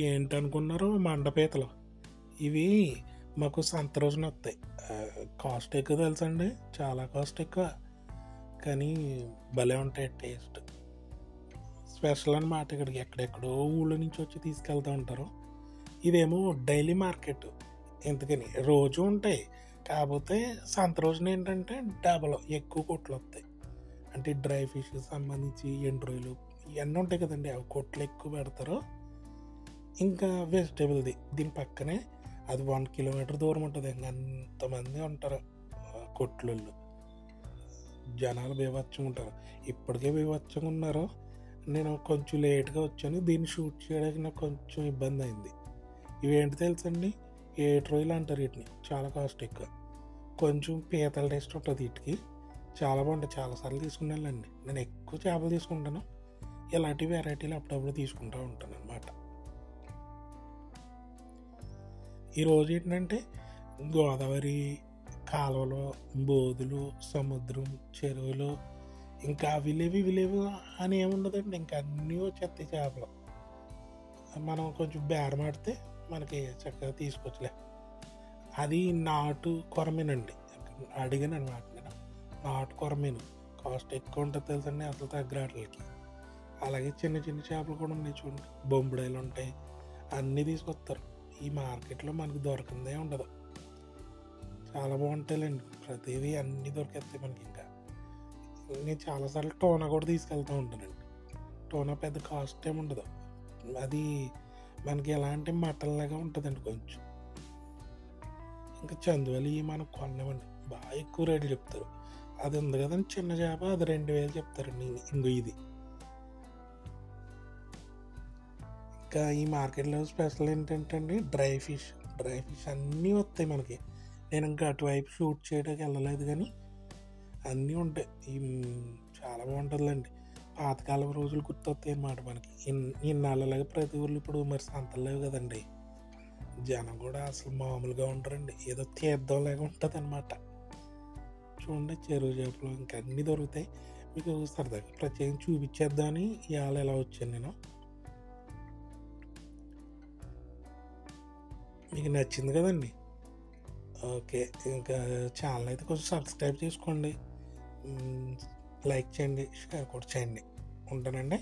ఏంటనుకున్నారు మండపీతలు. ఇవి మాకు సంత రోజున వస్తాయి. కాస్ట్ ఎక్కువ తెలుసండి, చాలా కాస్ట్ ఎక్కువ, కానీ భలే ఉంటాయి టేస్ట్. స్పెషల్ అన్నమాట. ఇక్కడికి ఎక్కడెక్కడో ఊళ్ళో నుంచి వచ్చి తీసుకెళ్తూ ఉంటారు. ఇదేమో డైలీ మార్కెట్, ఎందుకని రోజు ఉంటాయి. కాకపోతే సంత రోజున ఏంటంటే డబల్ ఎక్కువ కొట్లు వస్తాయి. అంటే డ్రై ఫిష్ సంబంధించి ఎండు రొయ్యలు ఇవన్నీ ఉంటాయి కదండి, అవి కొట్లు ఎక్కువ పెడతారు. ఇంకా వెజిటేబుల్ది దీని పక్కనే అది 1 కిలోమీటర్ దూరం ఉంటుంది. ఇంకా అంతమంది ఉంటారు కొట్లలో. జనాలు బీభత్సంగా ఉంటారు. ఇప్పటికే బీభత్సంగా ఉన్నారు. నేను కొంచెం లేట్గా వచ్చాను, దీన్ని షూట్ చేయడానికి నాకు కొంచెం ఇబ్బంది అయింది. ఇవేంటి తెలుసండి, 7 రొయ్యలు అంటారు వీటిని. చాలా కాస్ట్ ఎక్కువ. కొంచెం పీతల టేస్ట్ ఉంటుంది వీటికి. చాలా బాగుంటుంది. చాలాసార్లు తీసుకున్నానండి. నేను ఎక్కువ చేపలు తీసుకుంటాను, ఇలాంటి వెరైటీలు అప్పుడప్పుడు తీసుకుంటూ ఉంటాను అన్నమాట. ఈరోజు ఏంటంటే గోదావరి కాలువలు, బోధులు, సముద్రం, చెరువులు, ఇంకా అవి లేవు అని ఏముండదండి. ఇంకా అన్నీ వచ్చేస్తాయి చేపలు. మనం కొంచెం బేరమాడితే మనకి చక్కగా తీసుకొచ్చలే. అది నాటు కొరమేనండి. అడిగాను అనమాట నేను. నాటు కొరమేను కాస్ట్ ఎక్కువ ఉంటుంది తెలుసండి, అసలు తగ్గరాట్లకి. అలాగే చిన్న చిన్న చేపలు కూడా ఉన్నాయి చూడండి, బొంబుడాయిలు ఉంటాయి, అన్నీ తీసుకొస్తారు. ఈ మార్కెట్లో మనకు దొరకందే ఉండదు. చాలా బాగుంటాయిలేండి, ప్రతిదీ అన్నీ దొరికేస్తాయి మనకి. ఇంకా నేను చాలాసార్లు టోనా కూడా తీసుకెళ్తూ ఉంటానండి. టోనా పెద్ద కాస్ట్ ఏమి ఉండదు. అది మనకి ఎలా అంటే మటన్ లాగా ఉంటుందండి కొంచెం. ఇంకా చందువలి మనకు కొనలేమండి, బాగా ఎక్కువ రేట్లు చెప్తారు. అది ఉంది కదండి చిన్న చేప, అది 2000 చెప్తారండి. ఇంకో ఇది ఇంకా ఈ మార్కెట్లో స్పెషల్ ఏంటంటే అండి డ్రై ఫిష్ అన్నీ వస్తాయి మనకి. నేను ఇంకా అటువైపు షూట్ చేయడానికి వెళ్ళలేదు, కానీ అన్నీ ఉంటాయి. చాలా బాగుంటుందిలేండి. పాతకాలం రోజులు గుర్తొస్తాయి అన్నమాట మనకి. ఇన్నాళ్ళలాగా ప్రతి ఊర్లో ఇప్పుడు మరి సంతలు లేవు కదండి. జనం కూడా అసలు మామూలుగా ఉంటారండి, ఏదో తీర్థంలాగా ఉంటుంది అనమాట. చూడండి చెరువు చేపలు ఇంకా అన్నీ దొరుకుతాయి. మీకు సరదాగా ప్రత్యేకంగా చూపించేద్దామని ఇవాళ ఎలా వచ్చాను నేను. మీకు నచ్చింది కదండి. ఓకే, ఇంకా ఛానల్ అయితే కొంచెం సబ్స్క్రైబ్ చేసుకోండి, లైక్ చేయండి, షేర్ కూడా చేయండి. ఉంటానండి.